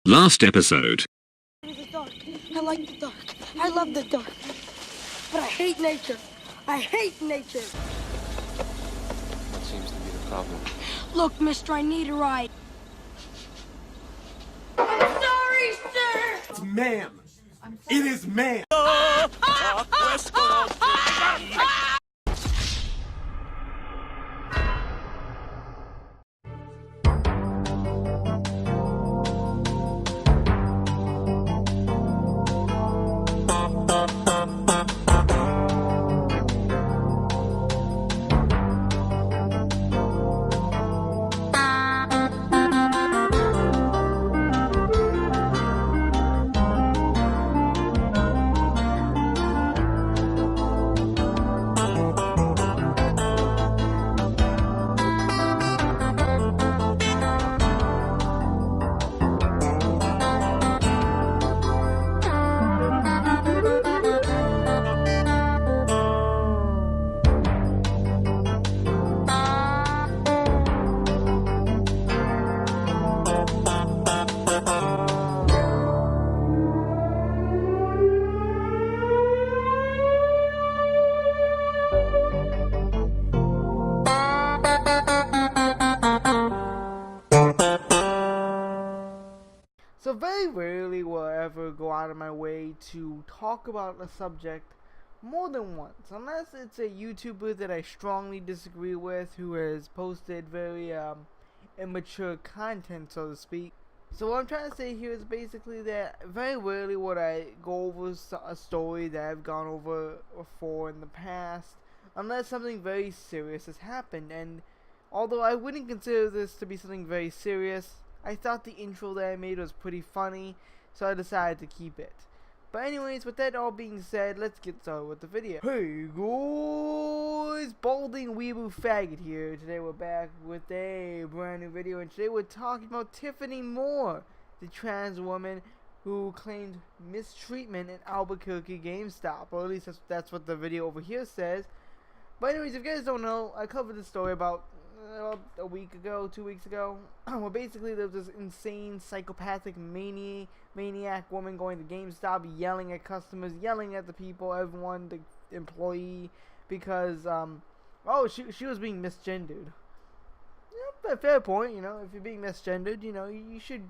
Last episode. The dark. I like the dark. I love the dark. But I hate nature. I hate nature. What seems to be the problem? Look, mister, I need a ride. I'm sorry, sir. It's man. It is man. So very rarely will I ever go out of my way to talk about a subject more than once, unless it's a YouTuber that I strongly disagree with who has posted very immature content, so to speak. So what I'm trying to say here is basically that very rarely would I go over a story that I've gone over before in the past, unless something very serious has happened. And although I wouldn't consider this to be something very serious, I thought the intro that I made was pretty funny, so I decided to keep it. But anyways, with that all being said, let's get started with the video. Hey guys, Balding Weeaboo Faggot here. Today we're back with a brand new video, and today we're talking about Tiffany Moore, the trans woman who claimed mistreatment in Albuquerque GameStop, or at least that's what the video over here says. But anyways, if you guys don't know, I covered this story about a week ago, 2 weeks ago, where basically there was this insane psychopathic maniac woman going to GameStop, yelling at customers, yelling at the people, everyone, the employee, because she was being misgendered. Yeah, fair point. You know, if you're being misgendered, you know, you should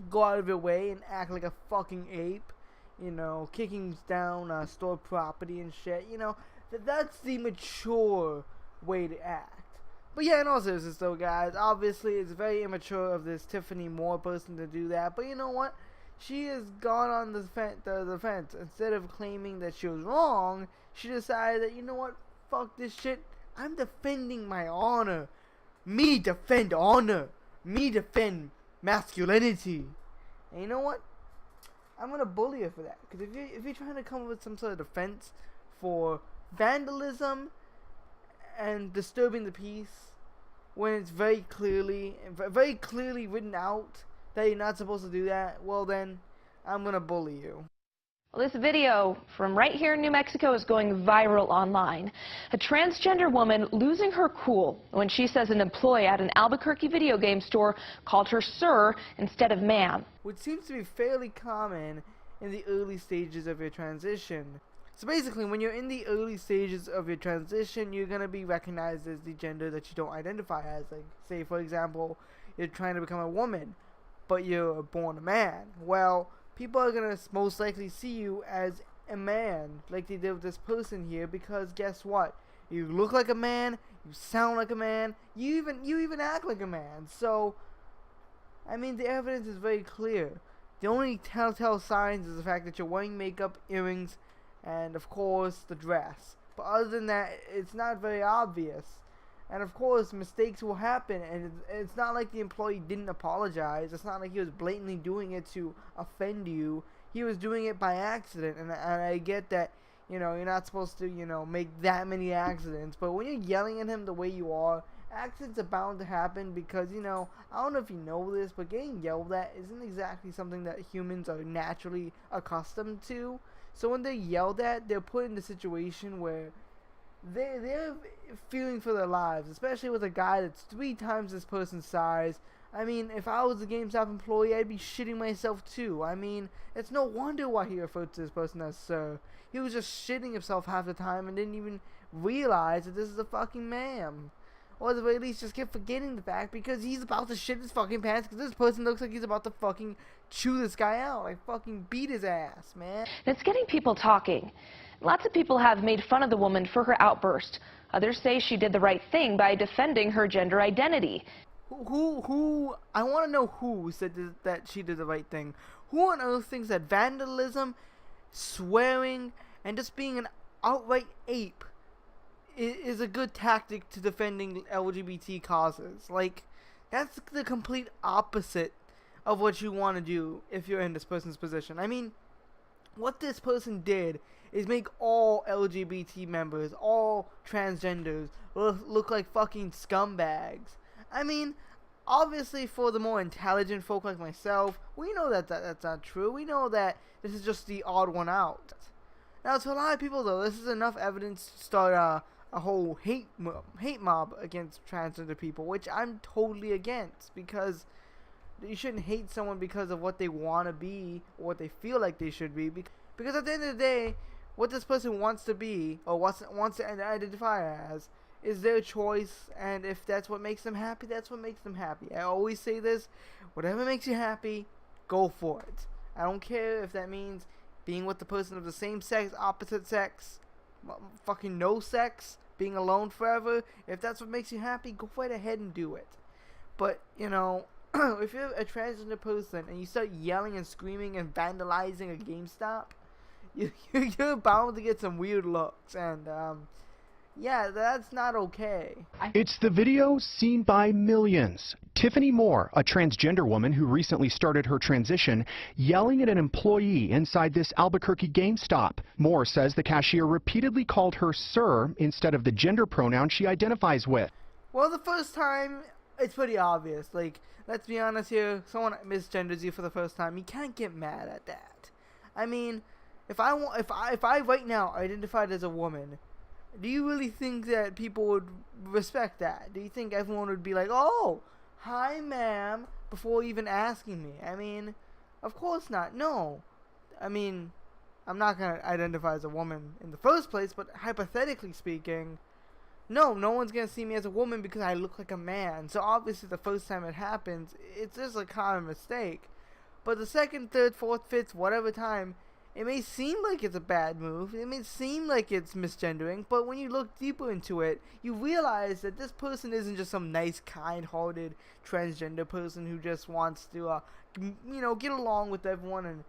go out of your way and act like a fucking ape. You know, kicking down store property and shit. You know, that's the mature way to act. But yeah, in all seriousness though, guys, obviously it's very immature of this Tiffany Moore person to do that. But you know what? She has gone on the fence. Instead of claiming that she was wrong, she decided that, you know what? Fuck this shit. I'm defending my honor. Me defend honor. Me defend masculinity. And you know what? I'm gonna bully her for that. Because if you're trying to come up with some sort of defense for vandalism and disturbing the peace, when it's very clearly written out that you're not supposed to do that, well then, I'm gonna bully you. Well, this video from right here in New Mexico is going viral online. A transgender woman losing her cool when she says an employee at an Albuquerque video game store called her sir instead of ma'am. Which seems to be fairly common in the early stages of your transition. So basically, when you're in the early stages of your transition, you're going to be recognized as the gender that you don't identify as. Like, say, for example, you're trying to become a woman, but you're born a man. Well, people are going to most likely see you as a man, like they did with this person here, because guess what? You look like a man, you sound like a man, you even act like a man. So, I mean, the evidence is very clear. The only telltale signs is the fact that you're wearing makeup, earrings, and of course the dress. But other than that, it's not very obvious. And of course mistakes will happen, and it's not like the employee didn't apologize. It's not like he was blatantly doing it to offend you. He was doing it by accident, and I get that, you know, you're not supposed to, you know, make that many accidents. But when you're yelling at him the way you are, accidents are bound to happen, because, you know, I don't know if you know this, but getting yelled at isn't exactly something that humans are naturally accustomed to. So when they're yelled at, they're put in a situation where they're feeling for their lives, especially with a guy that's 3 times this person's size, I mean, if I was a GameStop employee, I'd be shitting myself too. I mean, it's no wonder why he referred to this person as sir. He was just shitting himself half the time and didn't even realize that this is a fucking ma'am. Or at the very least, just kept forgetting the fact because he's about to shit his fucking pants because this person looks like he's about to fucking chew this guy out. Like, fucking beat his ass, man. And it's getting people talking. Lots of people have made fun of the woman for her outburst. Others say she did the right thing by defending her gender identity. Who, I want to know who said that she did the right thing. Who on earth thinks that vandalism, swearing, and just being an outright ape is a good tactic to defending LGBT causes? Like, that's the complete opposite of what you want to do if you're in this person's position. I mean, what this person did is make all LGBT members, all transgenders, look like fucking scumbags. I mean, obviously for the more intelligent folk like myself, we know that that's not true. We know that this is just the odd one out. Now, to a lot of people, though, this is enough evidence to start a whole hate mob against transgender people, which I'm totally against, because you shouldn't hate someone because of what they want to be or what they feel like they should be. Because at the end of the day, what this person wants to be or wants to identify as is their choice, and if that's what makes them happy, that's what makes them happy. I always say this: whatever makes you happy, go for it. I don't care if that means being with the person of the same sex, opposite sex, fucking no sex, being alone forever. If that's what makes you happy, go right ahead and do it. But, you know, if you're a transgender person and you start yelling and screaming and vandalizing a GameStop, you're bound to get some weird looks, and yeah, that's not okay. It's the video seen by millions. Tiffany Moore, a transgender woman who recently started her transition, yelling at an employee inside this Albuquerque GameStop. Moore says the cashier repeatedly called her sir instead of the gender pronoun she identifies with. Well, the first time, it's pretty obvious. Like, let's be honest here, someone misgenders you for the first time, you can't get mad at that. I mean, if I right now identified as a woman, do you really think that people would respect that? Do you think everyone would be like, oh, hi ma'am, before even asking me? I mean, of course not. No. I mean, I'm not going to identify as a woman in the first place, but hypothetically speaking, no one's going to see me as a woman because I look like a man. So obviously the first time it happens, it's just a common mistake. But the second, third, fourth, fifth, whatever time, it may seem like it's a bad move, it may seem like it's misgendering, but when you look deeper into it, you realize that this person isn't just some nice, kind-hearted transgender person who just wants to, get along with everyone and,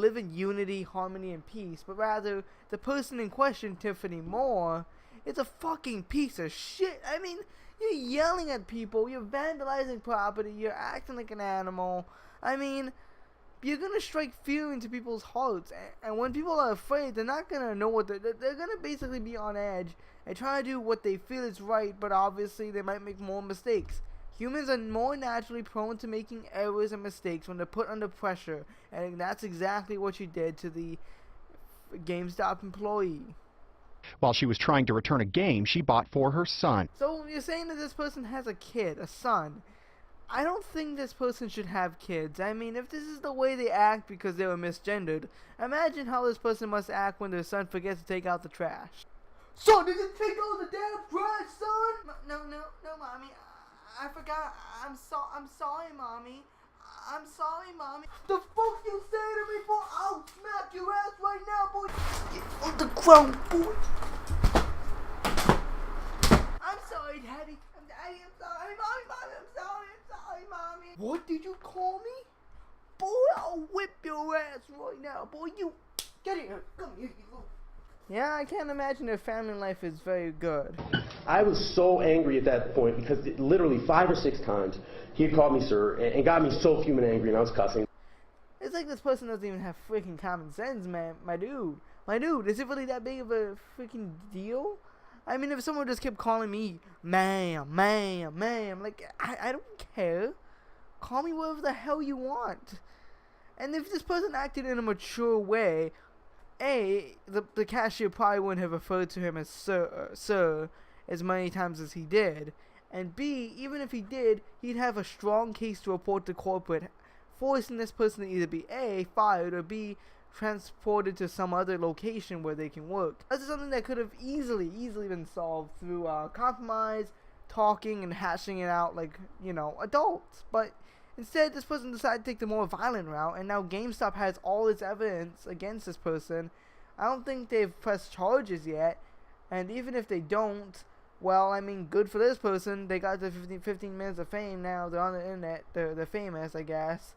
live in unity, harmony, and peace, but rather, the person in question, Tiffany Moore, is a fucking piece of shit. I mean, you're yelling at people, you're vandalizing property, you're acting like an animal. I mean, you're gonna strike fear into people's hearts, and when people are afraid, they're not gonna know what they're gonna basically be on edge and try to do what they feel is right, but obviously they might make more mistakes. Humans are more naturally prone to making errors and mistakes when they're put under pressure, and that's exactly what you did to the GameStop employee. While she was trying to return a game she bought for her son. So you're saying that this person has a kid, a son. I don't think this person should have kids. I mean, if this is the way they act because they were misgendered, imagine how this person must act when their son forgets to take out the trash. Son, did you take out the damn trash, son? No, mommy. I forgot. I'm sorry, mommy. I'm sorry, mommy. The fuck you say to me, boy? I'll smack your ass right now, boy. Get on the ground, boy. I'm sorry, Daddy. I'm sorry, mommy. I'm sorry, mommy. What did you call me? Boy, I'll whip your ass right now. Boy, you get here. Come here, you little. Yeah, I can't imagine their family life is very good. I was so angry at that point because literally 5 or 6 times he had called me sir and got me so fuming angry, and I was cussing. It's like this person doesn't even have freaking common sense, man. My dude, is it really that big of a freaking deal? I mean, if someone just kept calling me ma'am, like, I don't care. Call me whatever the hell you want. And if this person acted in a mature way, the cashier probably wouldn't have referred to him as sir as many times as he did. And B, even if he did, he'd have a strong case to report to corporate, forcing this person to either be A, fired, or B, transported to some other location where they can work. This is something that could have easily been solved through compromise, talking, and hashing it out like, adults. But instead, this person decided to take the more violent route, and now GameStop has all its evidence against this person. I don't think they've pressed charges yet, and even if they don't, well, I mean, good for this person. They got the 15 minutes of fame now. They're on the internet. They're famous, I guess.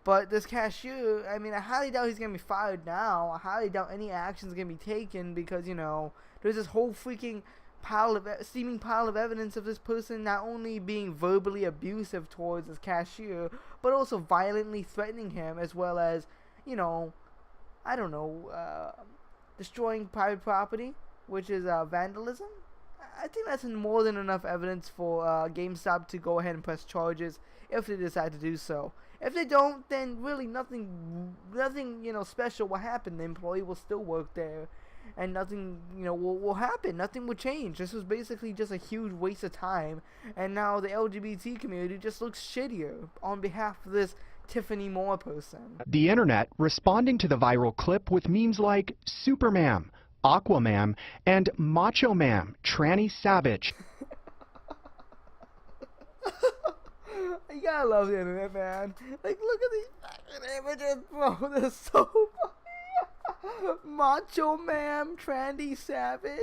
But this cashier, I mean, I highly doubt he's going to be fired now. I highly doubt any action's going to be taken because, there's this whole freaking seeming pile of evidence of this person not only being verbally abusive towards this cashier, but also violently threatening him, as well as, destroying private property, which is vandalism. I think that's more than enough evidence for GameStop to go ahead and press charges if they decide to do so. If they don't, then really nothing special will happen. The employee will still work there, and nothing, will happen. Nothing will change. This was basically just a huge waste of time, and now the LGBT community just looks shittier on behalf of this Tiffany Moore person. The internet responding to the viral clip with memes like Superman, Aquaman, and Macho Man, Tranny Savage. You gotta love the internet, man. Like, look at these fucking images, bro. They're so funny. Macho Man, Tranny Savage.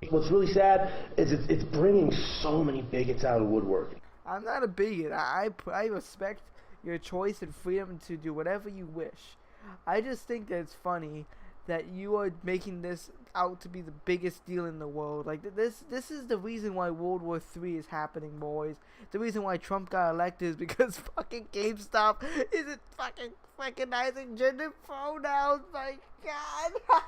What's really sad is it's bringing so many bigots out of the woodwork. I'm not a bigot. I respect your choice and freedom to do whatever you wish. I just think that it's funny that you are making this out to be the biggest deal in the world. Like, this is the reason why World War III is happening, boys. The reason why Trump got elected is because fucking GameStop isn't fucking recognizing gender pronouns. My God.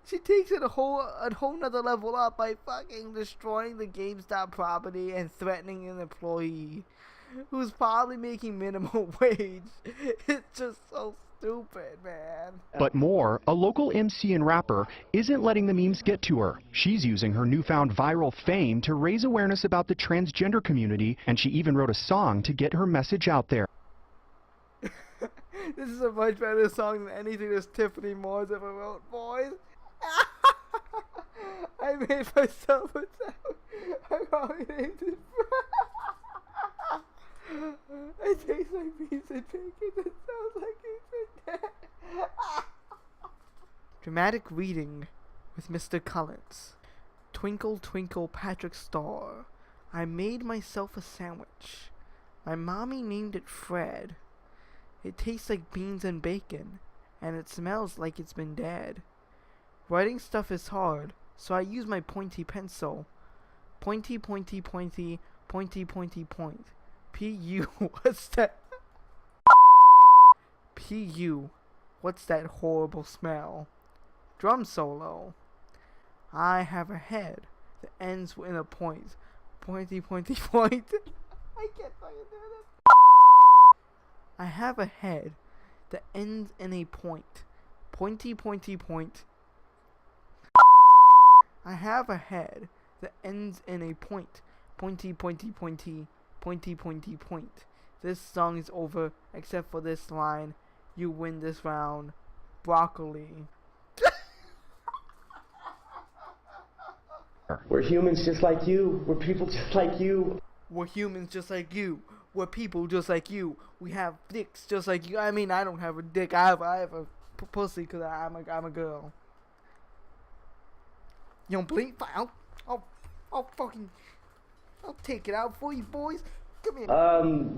She takes it a whole nother level up by fucking destroying the GameStop property and threatening an employee who's probably making minimum wage. It's just so stupid, man. But more, a local MC and rapper isn't letting the memes get to her. She's using her newfound viral fame to raise awareness about the transgender community, and she even wrote a song to get her message out there. This is a much better song than anything this Tiffany Moore's ever wrote, boys. I made myself a sound. I probably named it. It tastes like beans and bacon. It sounds like beans and dead. Dramatic reading with Mr. Collins. Twinkle, twinkle, Patrick Star. I made myself a sandwich. My mommy named it Fred. It tastes like beans and bacon, and it smells like it's been dead. Writing stuff is hard, so I use my pointy pencil. Pointy, pointy, pointy, pointy, pointy, point. P.U. What's that? P.U. What's that horrible smell? Drum solo. I have a head that ends in a point. Pointy, pointy, point. I can't fucking do this. I have a head that ends in a point. Pointy, pointy, point. I have a head that ends in a point. Pointy, pointy, pointy, pointy, pointy, point. This song is over, except for this line. You win this round. Broccoli. We're humans just like you. We're people just like you. We're humans just like you. We're people just like you. We have dicks just like you. I mean, I don't have a dick. I have a pussy because I'm a girl. You don't believe? I'll take it out for you, boys. Come here.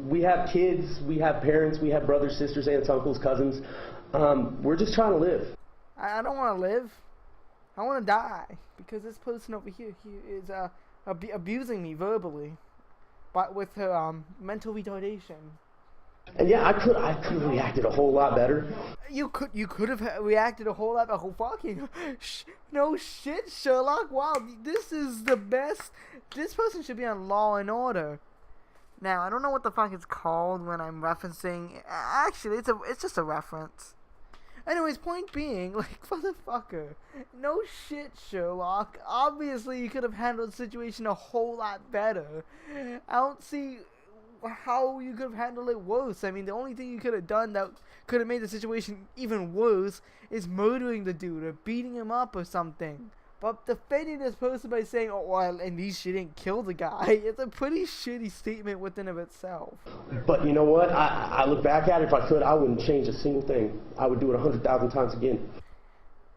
We have kids. We have parents. We have brothers, sisters, aunts, uncles, cousins. We're just trying to live. I don't want to live. I want to die because this person over here is abusing me verbally, but with her mental retardation. And yeah, I could have reacted a whole lot better. You could have reacted a whole lot better. Fucking no shit, Sherlock. Wow, this is the best. This person should be on Law and Order. Now I don't know what the fuck it's called when I'm referencing. Actually, it's just a reference. Anyways, point being, like, motherfucker, no shit, Sherlock. Obviously, you could have handled the situation a whole lot better. I don't see how you could have handled it worse. I mean, the only thing you could have done that could have made the situation even worse is murdering the dude or beating him up or something. But defending this person by saying, oh, well, at least she didn't kill the guy, it's a pretty shitty statement within of itself. But you know what? I look back at it, if I could, I wouldn't change a single thing. I would do it 100,000 times again.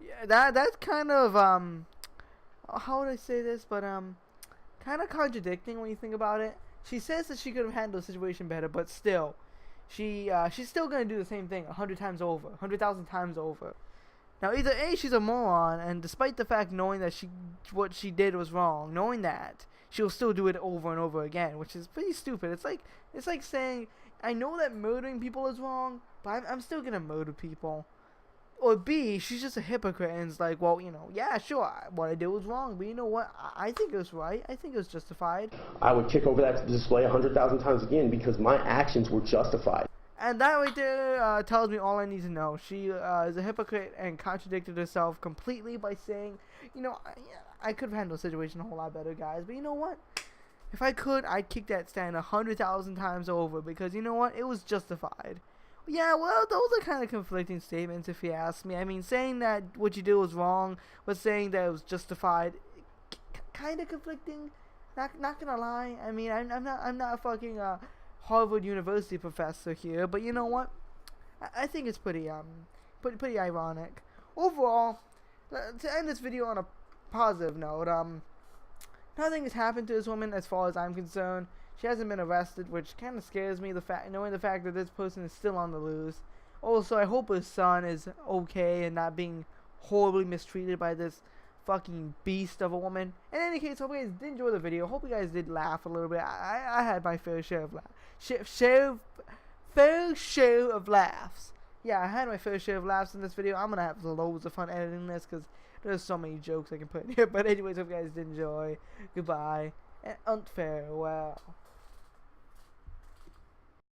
Yeah, that's kind of, how would I say this, but, kind of contradicting when you think about it. She says that she could have handled the situation better, but still, she's still gonna do the same thing 100 times over, 100,000 times over. Now, either A, she's a moron, and despite the fact knowing that what she did was wrong, knowing that, she'll still do it over and over again, which is pretty stupid. It's like saying, I know that murdering people is wrong, but I'm still gonna murder people. Or B, she's just a hypocrite and is like, well, you know, yeah, sure, what I did was wrong, but you know what, I think it was right, I think it was justified. I would kick over that display 100,000 times again because my actions were justified. And that right there tells me all I need to know. She is a hypocrite and contradicted herself completely by saying, you know, I could have handled the situation a whole lot better, guys. But you know what? If I could, I'd kick that stand 100,000 times over because you know what? It was justified. Yeah, well, those are kind of conflicting statements if you ask me. I mean, saying that what you did was wrong, but saying that it was justified, kind of conflicting. Not gonna lie. I mean, I'm not a fucking Harvard University professor here, but you know what? I think it's pretty ironic. Overall, to end this video on a positive note, nothing has happened to this woman as far as I'm concerned. She hasn't been arrested, which kind of scares me. Knowing the fact that this person is still on the loose. Also, I hope his son is okay and not being horribly mistreated by this fucking beast of a woman. In any case, hope you guys did enjoy the video. Hope you guys did laugh a little bit. I had my fair share of laughs. Yeah, I had my fair share of laughs in this video. I'm gonna have loads of fun editing this because there's so many jokes I can put in here. But anyways, hope you guys did enjoy. Goodbye and farewell.